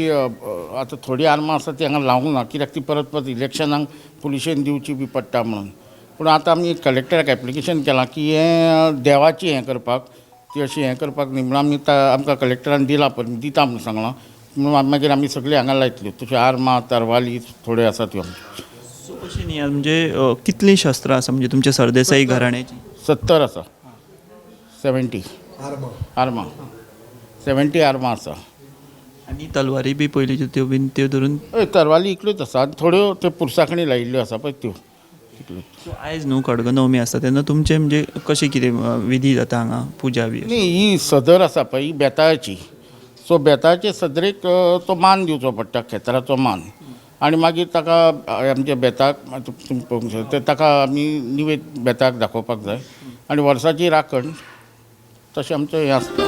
आतां थोडी आर्मां आसा ती हांगा लावंक ना, कित्याक ती परत परत इलेक्शनाक पुलिशेन दिवची बी पडटा म्हणून. पूण आतां आमी कलेक्टराक एप्लिकेशन केलां की हें देवाची हें करपाक, ती अशी हें करपाक न्ही म्हणून आमी आमकां कलेक्टरान दिलां दिता म्हणून सांगलां. म्हणून मागीर आमी सगळीं हांगा लायतल्यो. तश्यो आर्मां तरवाली थोड्यो आसात ह्यो. सो अशी न्ही म्हणजे कितलीं शस्त्रां आसा म्हणजे तुमच्या सरदेसाई घराण्याची? 70 आसा. 70 आर्मां 70 आर्मां आसा. आनी तलवारी बी पयलींच्यो त्यो बीन त्यो धरून? हय, तरवाली इकल्योच आसा. थोड्यो त्यो पुरसाकणी लायिल्ल्यो आसा पळय त्यो इकल्योच. सो आयज न्हू खडगनवमी आसता तेन्ना तुमचें म्हणजे कशें कितें विधी जाता हांगा पुजा बी? न्ही, ही सदर आसा पळय ही बेताळाची. सो बेताळाचे सदरेक तो मान दिवचो पडटा, खेतराचो मान. आनी मागीर ताका आमच्या बेताक तुमी पळोवंक शकता ताका आमी निवेद बेताक दाखोवपाक जाय. आनी वर्साची राखण तशें आमचें हें आसता.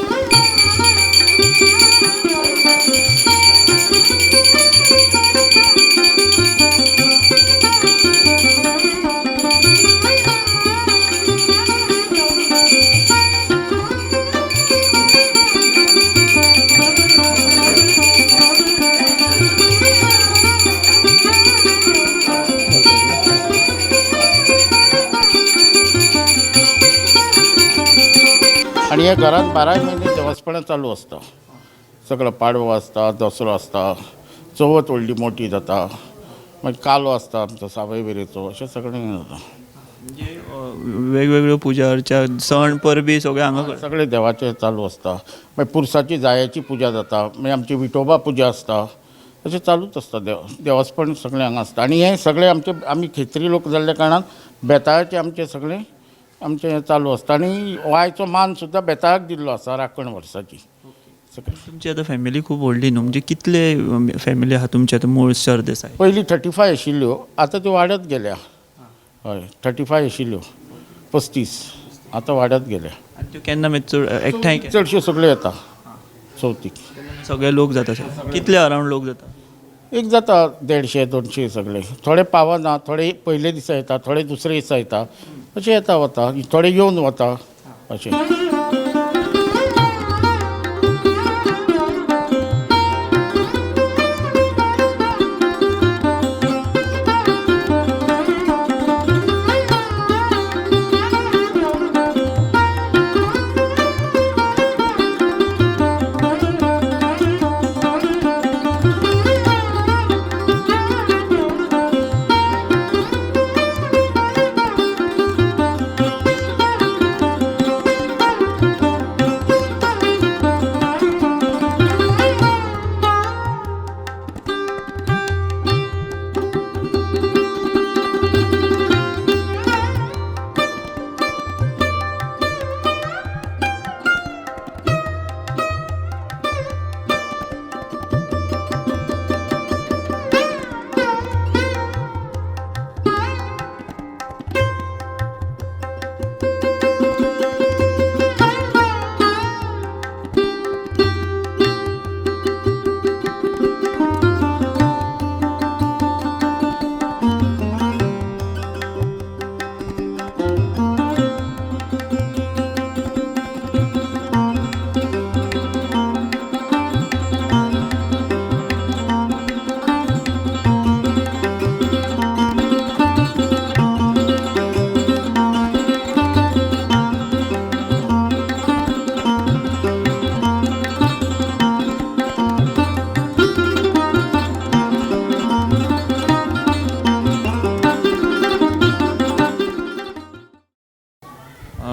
आणि हे घरात 12 महिने देवस्थानां चालू आसता. सगळो पाडवो आसता, दसरो आसता, चवथ व्हडली मोठी जाता, मागीर कालो आसता आमचो सावय वेरेचो, अशें सगळें जाता. म्हणजे वेगवेगळ्यो पुजा अर्चा सण परबी सगळे हांगा सगळे देवाचे चालू आसता. मागीर पुरसाची जायाची पुजा जाता, मागीर आमची विठोबा पुजा आसता. अशें चालूच आसता. देवस्थान सगळें हांगा आसता. आनी हें सगळें आमी खेत्री लोक जाल्ल्या कारणान बेताळाचें आमचें सगळें हें चालू आसता. आनी वायचो मान सुद्दां बेताळाक दिल्लो आसा राखण वर्साची. तुमची आतां फॅमिली खूब व्हडली न्हू, म्हणजे कितले फॅमिली आहा तुमचे आतां मूळ सरदेसाई? पयलीं 35 आशिल्ल्यो, आतां त्यो वाडत गेल्या. हय, 35 आशिल्ल्यो, 35 आतां वाडत गेल्या. आनी त्यो केन्ना मागीर एकठांय चडश्यो सगळ्यो येता चवथीक. सगळे लोक जाता? कितले अरावंड लोक जाता? एक जाता 150-200 सगळे. थोडे पावना, थोडे पयले दिसा येता, थोडे दुसरे दिसा येता. अशें येता वता, थोडे येवन वता अशें.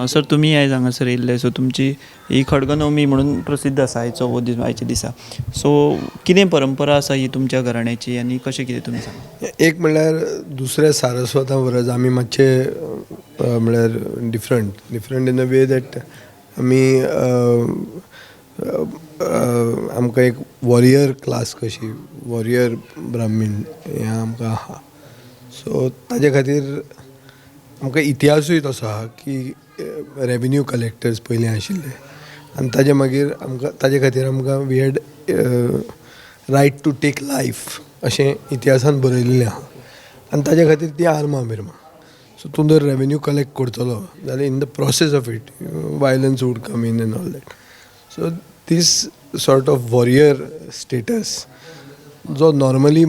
सर तुमी आयज हांगासर येयल्ले, सो तुमची ही खडगनवमी म्हणून प्रसिद्ध आसा आयच्या दिसा. सो कितें परंपरा आसा ही तुमच्या घराण्याची आनी कशें कितें तुमी सांगा? एक म्हणल्यार दुसऱ्या सारस्वता परस आमी मातशे म्हणल्यार different in a way that आमी आमकां एक वॉरियर क्लास कशी वॉरियर ब्राह्मीण हें आमकां आहा. सो ताजे खातीर आमकां इतिहासूय तसो आहा की रेवेन्यू कलेक्टर्स पयलीं आशिल्ले आनी ताजे मागीर आमकां ताजे खातीर आमकां we had right to take life अशें इतिहासान बरयल्लें आहा. आनी ताजे खातीर ती आर्मां बिर्मां. सो तूं जर रेवेन्यू कलेक्ट करतलो जाल्यार in the process of it violence would come in and all that. So this sort of warrior status जो नॉर्मली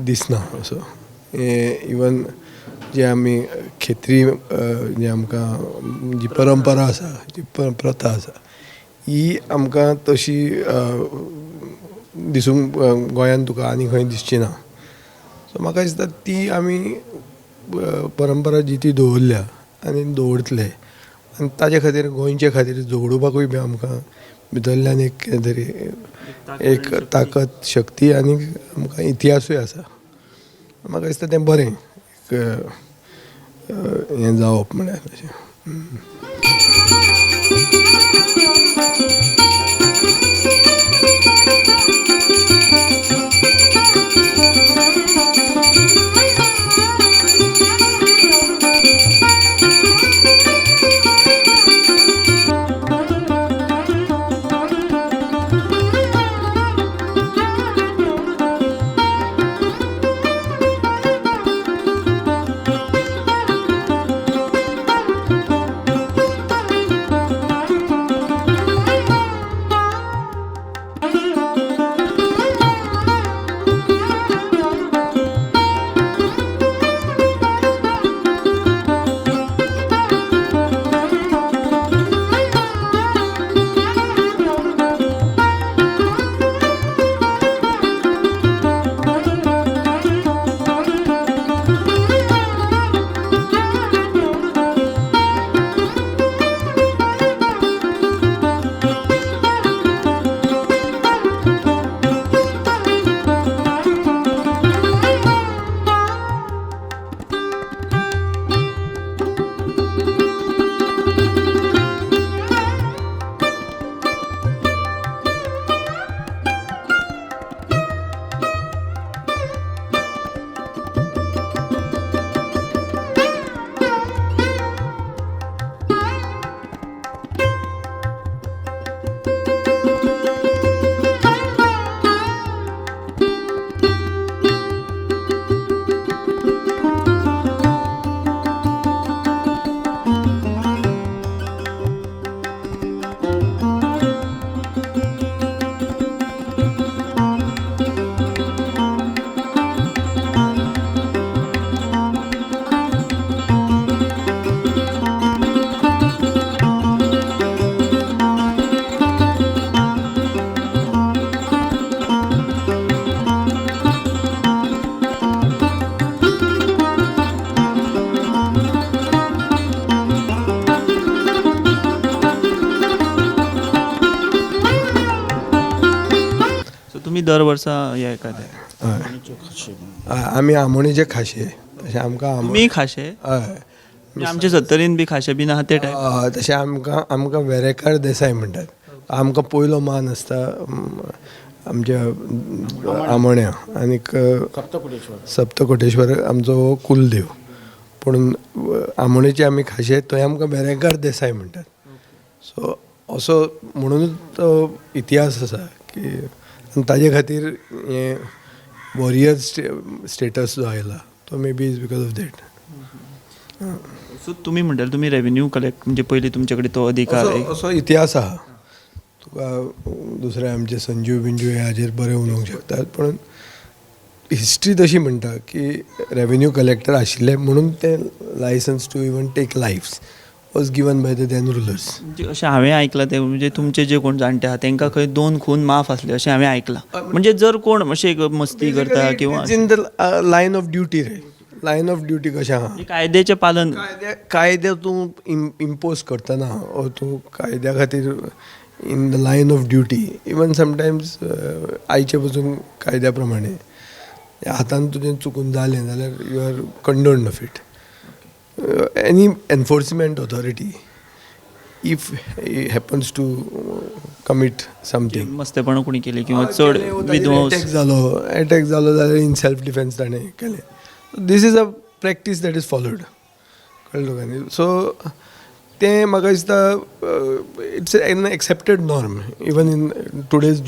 दिसना असो. इवन जे आमी खेत्री जे आमकां जी परंपरा आसा, जी प्रथा आसा, ही आमकां तशी दिसूंक गोंयांत तुका आनी खंय दिसची ना. सो म्हाका दिसता ती आमी परंपरा जी ती दवरल्या आनी दवरतले, आनी ताजे खातीर गोंयचे खातीर झगडोवपाकूय बी आमकां भितरल्यान एक कितें तरी एक ताकद, शक्ती आनी आमकां इतिहासूय आसा. म्हाका दिसता तें बरें हें जावप म्हळ्यार अशें. तुम्ही दर वर्सा हे करता? आमी आमोणेचे खाशे, तशें आमकां मी खाशे हय आमचे सत्तरीन बी खाशे बीन आहा ते टायप. तशें आमकां वेरेकार देसाय म्हणटात. आमकां पयलो मान आसता आमच्या आमोण्या, आनीक सप्तकोटेश्वर आमचो कुलदेव. पूण आमोणेचे आमी खाशे, थंय आमकां वेरेकार देसाय म्हणटात. सो असो म्हणूनच तो इतिहास आसा की, आनी ताजे खातीर हें वॉरियर स्टेटस जो आयला तो may be is because of that. So तुम्ही म्हणटाले तुमी रेवेन्यू कलेक्ट म्हणजे पयलीं तुमचे कडेन तो अधिकार असो इतिहास आहा. तुका दुसरे आमचे संजीव बिंजू हे हाजेर बरें उलोवंक शकतात, पूण हिस्ट्री तशी म्हणटा की रेवेन्यू कलेक्टर आशिल्ले म्हणून ते licence to even take lives was given by the then rulers. म्हणजे अशें हांवें आयकलां ते म्हणजे तुमचे जे कोण जाणटे आहा तांकां खंय 2 खून माफ आसले अशें हांवें आयकलां. म्हणजे जर कोण अशें मस्ती करता किंवा in the line of duty रे, लायन ऑफ ड्युटी कशें आहा, कायद्याचें पालन कायदे तूं इम्पोज करतना ओ तूं कायद्या खातीर in the line of duty, even sometimes आयचे पसून कायद्या प्रमाणे हातान तुजें चुकून जालें जाल्यार you are condoned of it. Any enforcement authority if happens to commit something, मस्तेपणां कोणी केली किंवा चड विध्वंस अटॅक जालो जाल्यार इन सेल्फ डिफेन्स ताणें केलें. This is a practice that is followed. कळ्ळें तुका न्ही. सो तें म्हाका दिसता it's an accepted norm even in today's.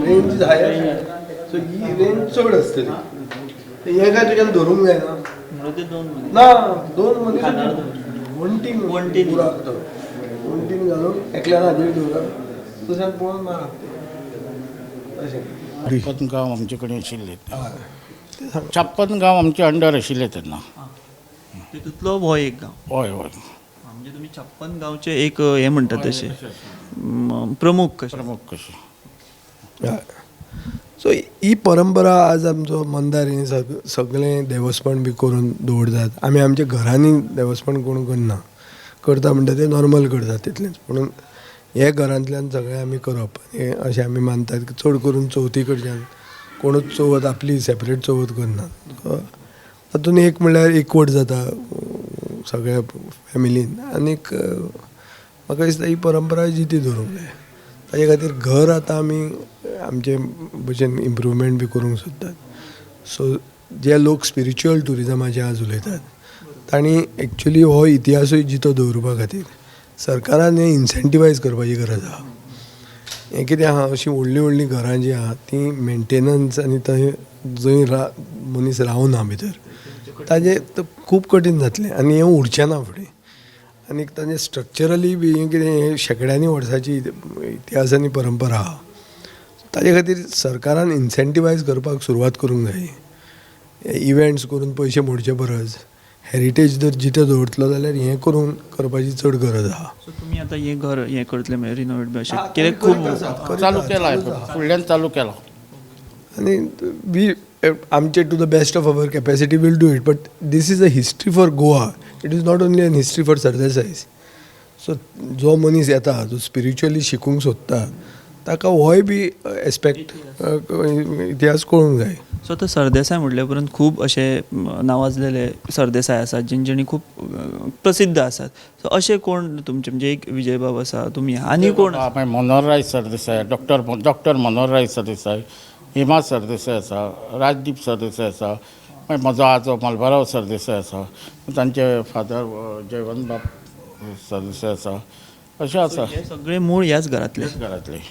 Range higher so ही रेंज चड आसतली हें काय तुज्यान धरूंक जायना ना दोन मनीस वणटीन उराक तो वणटीन घालून एकल्यान हाजेर दवरप तशें पळोवन मारप अशें 56 गांव आमचे कडेन आशिल्ले 56 गांव आमचे अंडर आशिल्ले तेन्ना तितूंतलो हो एक गांव हय हय म्हणजे तुम्ही 56 गांवचे एक हे म्हणटात तशे प्रमुख कशे प्रमुख कशे सो ही परंपरा आज आमचो मंदारीन सगळें देवस्पण बी करून दवरतात आमी आमच्या घरांनी देवस्पण कोण करना करता म्हणटा ते नॉर्मल करतात तितलेंच म्हणून हे घरांतल्यान सगळें आमी करप हें अशें आमी मानतात की चड करून चवथी कडच्यान कोणूच चवथ आपली सेपरेट चवथ करना तातूंत एक म्हणल्यार एकवट जाता सगळ्या फॅमिलीन आनीक म्हाका दिसता ही परंपरा जिती दवरूंक जाय ताजे खातीर घर आतां आमी आमचे भशेन इम्प्रूवमेंट बी करूंक सोदतात सो जे लोक स्पिरिच्युअल टुरिजमाचे आज उलयतात तांणी एक्चुली हो इतिहासूय जितो दवरपा खातीर सरकारान हें इन्सेंटिवायज करपाची गरज आहा हें कितें आहा अशीं व्हडलीं व्हडलीं घरां जीं आहा तीं मेंटेनन्स आनी थंय जंय मनीस रावना भितर ताजें खूब कठीण जातलें आनी हें उरचें ना फुडें आनीक ताजें स्ट्रक्चरली बी हें कितें हें शेकड्यांनी वर्सांची इतिहास आनी परंपरा आहा ताजे खातीर सरकारान इन्सेंटिवायज करपाक सुरवात करूंक जाय इव्हेंट्स करून पयशे मोडचे परस हेरिटेज जर जितें दवरतलो जाल्यार हें करून करपाची चड गरज आहा सो तुमी आतां हें घर हें करतले म्हणजे रिनोवेट बी अशें कित्याक खूब चालू केला फुडल्यान चालू केला आनी वी आमचे to the best of our capacity will do it but this is a history for Goa it is not only an history for Sardesais so जो मनीस येता जो स्पिरिच्युअली शिकूंक सोदता ताका होय बी एस्पेक्ट इतिहास कळूंक जाय सो आतां सरदेसाय म्हटल्या उपरांत खूब अशे नावाजलेले सरदेसाय आसात जेंच्यांनी खूब प्रसिद्ध आसात सो अशे कोण तुमचे म्हणजे एक विजयबाब आसा तुमी आनी कोण मागीर मनोहरराय सरदेसाय डॉक्टर मनोहरराय सरदेसाय हेमा सरदेसाय आसा राजदीप सरदेसाय आसा मागीर म्हजो आजो मलबाराव सरदेसाय आसा तांचे फादर जयवंतबाब सरदेसाय आसा अशें आसा हे सगळे मूळ ह्याच घरांतले घरांतले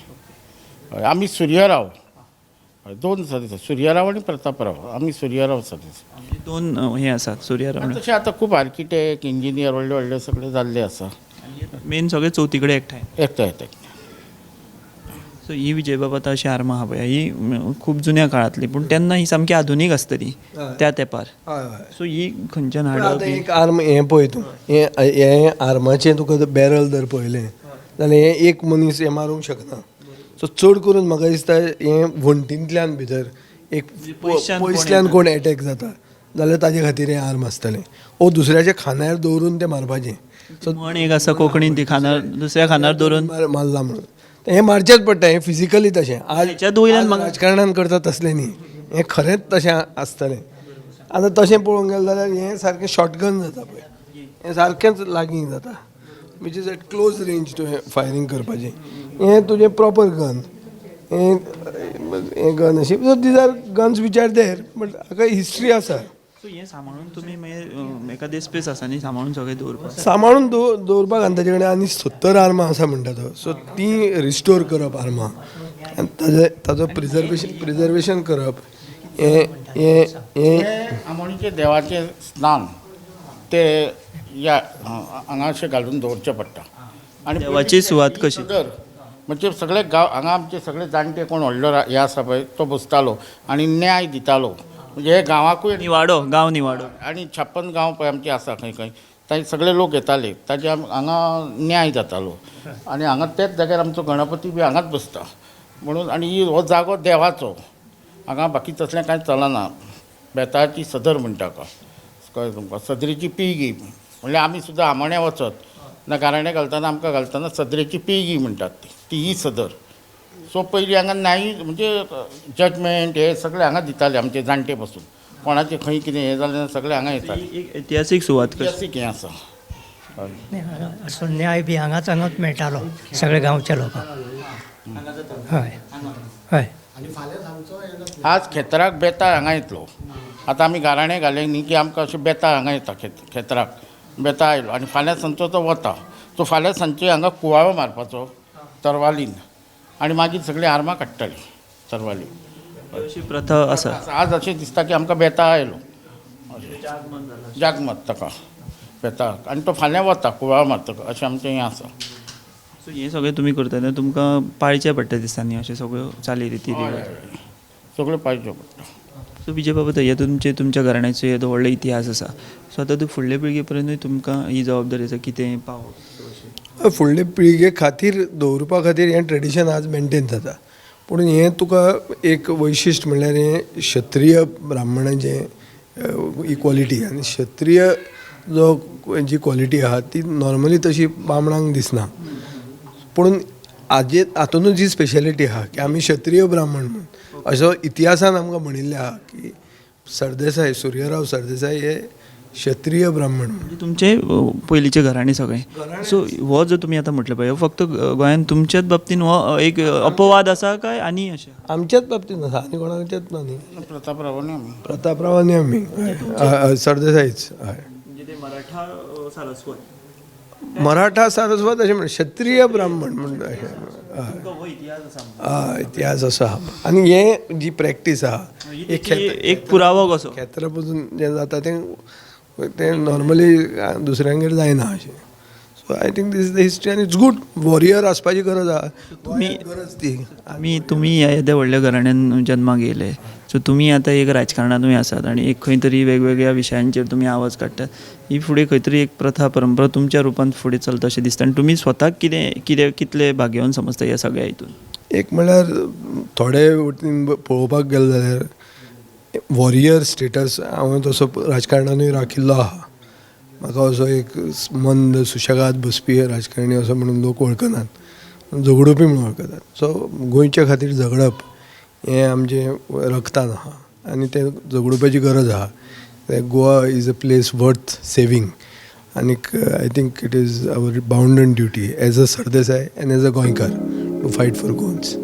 आमी सुर्यराव दोन सरदेसाय सुर्यराव आनी प्रतापराव आमी सुर्यराव सरदेसाय दोन हे आसात सूर्यराव तशें आतां खूब आर्किटेक्ट इंजिनियर व्हडले व्हडले सगळे जाल्ले आसा मेन सगळे चवथी कडेन एकठांय एकठांय सो ही विजयबाब आतां अशी आर्मां आहा पळय ही खूब जुन्या काळांतली पूण तेन्ना ही सामकी आधुनीक आसतली त्या तेंपार सो ही खंयच्यान आतां हाडप एक आर्म हें पळय तूं हें आर्माचें तुका बॅरल जर पळयलें जाल्यार हें एक मनीस हें मारूंक शकना सो चड करून म्हाका दिसता हें वण्टींतल्यान भितर एक पयसल्यान कोण एटॅक जाता जाल्यार ताजे खातीर हें आर्म आसतलें ओ दुसऱ्याच्या खांद्यार दवरून तें मारपाचें. सो म्हण एक आसा कोंकणीन ती खांदार दुसऱ्या खांदार दवरून मारला म्हणून हें मारचेंच पडटा. हें फिजिकली तशें आज राजकारणान करता तसलें न्ही, हें खरेंच तशें आसतलें. आतां तशें पळोवंक गेलें जाल्यार हें सारकें शॉटगन जाता पळय, हें सारकेंच लागीं जाता which is at close range to firing करपाचें. हें तुजें प्रॉपर गन, हें गन अशी these are guns which are there but हाका हिस्ट्री आसा. सो हें सांबाळून तुमी मागीर एखादें स्पेस आसा न्ही सांबाळून सगळें दवरपाक सांबाळून दवरपाक आनी ताजे कडेन आनी 70 आर्मां आसा म्हणटा तो. सो ती रिस्टोर करप आर्मां आनी ताजो प्रिजर्वेशन करप हें आमोणीचे देवाचें स्नान ते ह्या हांगा अशें घालून दवरचें पडटा. आनी देवाची सुवात कशी सदर म्हणजे सगळे गांव हांगा आमचे सगळे जाणटे कोण व्हडलो हे आसा पळय तो बसतालो आनी न्याय दितालो. म्हणजे हे गांवाकूय निवाडो गांव निवाडो आनी 56 गांव पळय आमचे आसा खंय खंय तांचे सगळे लोक येताले ताजे हांगा न्याय जातालो. आनी हांगा तेच जाग्यार आमचो गणपती बी हांगाच बसता म्हणून. आनी हो जागो देवाचो, हांगा बाकी तसलें कांय चलना. बेताळाची सदर म्हणटा कळ्ळें तुमकां, सदरेची पिळगी म्हणल्यार आमी सुद्दां आमोण्या वचत ना गाराणें घालतना आमकां घालतना सदरेची पिळगी म्हणटात ती ही सदर. सो पयलीं हांगा न्याय म्हणजे जजमेंट हे सगळे हांगा दिताले आमचे जाणटे पासून. कोणाचें खंय कितें हें जालें सगळें हांगा येतालें. एक ऐतिहासीक सुवात कशी ऐतिहासीक हें आसा. असो न्याय बी हांगाच मेळटालो सगळ्या गांवच्या लोकांक. हय हय. आज खेतराक बेताळ हांगा येतलो. आतां आमी गाराणें घालें न्ही की आमकां अशें बेताळ हांगा येता खेतराक बेताळ आयलो आनी फाल्यां सांजचो तो वता. तो फाल्यां सांजचे हांगा कुवाळो मारपाचो तरवालीन आनी मागीर सगळीं आर्मां काडटालीं तरवालीन. अशी प्रथा आसा. आज अशें दिसता की आमकां बेताळ आयलो जागमत ताका बेताळ आनी तो फाल्यां वता कुवाळो मारतकच अशें आमचें हें आसा. सो हें सगळें तुमी करता तेन्ना तुमकां पाळचें पडटा दिसता न्ही अशें सगळ्यो चाली रिती रिवाज सगळें पाळचें पडटा. सो विजय बाबा हे तुमच्या घराण्याचो येदो व्हडलो इतिहास आसा. सो आतां तूं फुडले पिळगे पर्यंतूय तुमकां ही जबाबदारी आसा कितें पावोवप. फुडले पिळगे खातीर दवरपा खातीर हें ट्रेडिशन आज मेनटेन जाता. पूण हें तुका एक वैशिश्ट म्हणल्यार हें क्षत्रीय ब्राह्मणाचें इक्वॉलिटी आनी क्षत्रीय जी क्वॉलिटी आहा ती नॉर्मली तशी बामणांक दिसना. पूण हातूनच जी स्पेशलिटी आहा की आमी क्षत्रीय ब्राह्मण म्हणून असो इतिहासान आमकां म्हणिल्लें आहा की सरदेसाय सूर्यराव सरदेसाय हे क्षत्रीय ब्राह्मण म्हणून. तुमचे पयलींचे घराणे सगळें. सो हो जो तुमी आतां म्हटलो पळय हो फक्त गोंयांत तुमच्याच बाबतीन हो एक अपवाद आसा काय आनी अशें आमच्याच बाबतींत आसा आनी कोणाच्याच ना न्ही. प्रतापरावांनी आमी सरदेसायच हय. मराठा सारस्वत अशें म्हण क्षत्रीय ब्राह्मण म्हणटा इतिहास आसा. आनी हें जी प्रॅक्टीस आहा एक पुरावो कसो खेत्रा पसून जें जाता तें नॉर्मली दुसऱ्यांगेर जायना अशें. So I think this is the history आनी इट्स गूड. वॉरियर आसपाची गरज आहा गरज ती. तुमी ह्या येद्या व्हडल्या घराण्यांत जल्माक येयले. सो तुमी आतां एक राजकारणानूय आसात आनी एक खंय तरी वेगवेगळ्या विशयांचेर तुमी आवाज काडटात. ही फुडें खंय तरी एक प्रथा परंपरा तुमच्या रुपान फुडें चलता अशें दिसता आनी तुमी स्वताक कितले भाग्यवान समजता ह्या सगळ्या हितून. एक म्हणल्यार थोडे वटेन पळोवपाक गेले जाल्यार वॉरियर स्टेटस हांवें तसो राजकारणानूय राखिल्लो आहा. म्हाका असो एक मंद सुशेगाद बसपी राजकारणी असो म्हणून लोक वळखनात, झगडोवपी म्हणून वळखतात. सो गोंयच्या खातीर झगडप हें आमचें रक्तान आहा आनी तें झगडोवपाची गरज आहा. Goa is a place worth saving आनीक I think it is our bounden duty as a Sardesai and as a Goenkar to fight for Goans.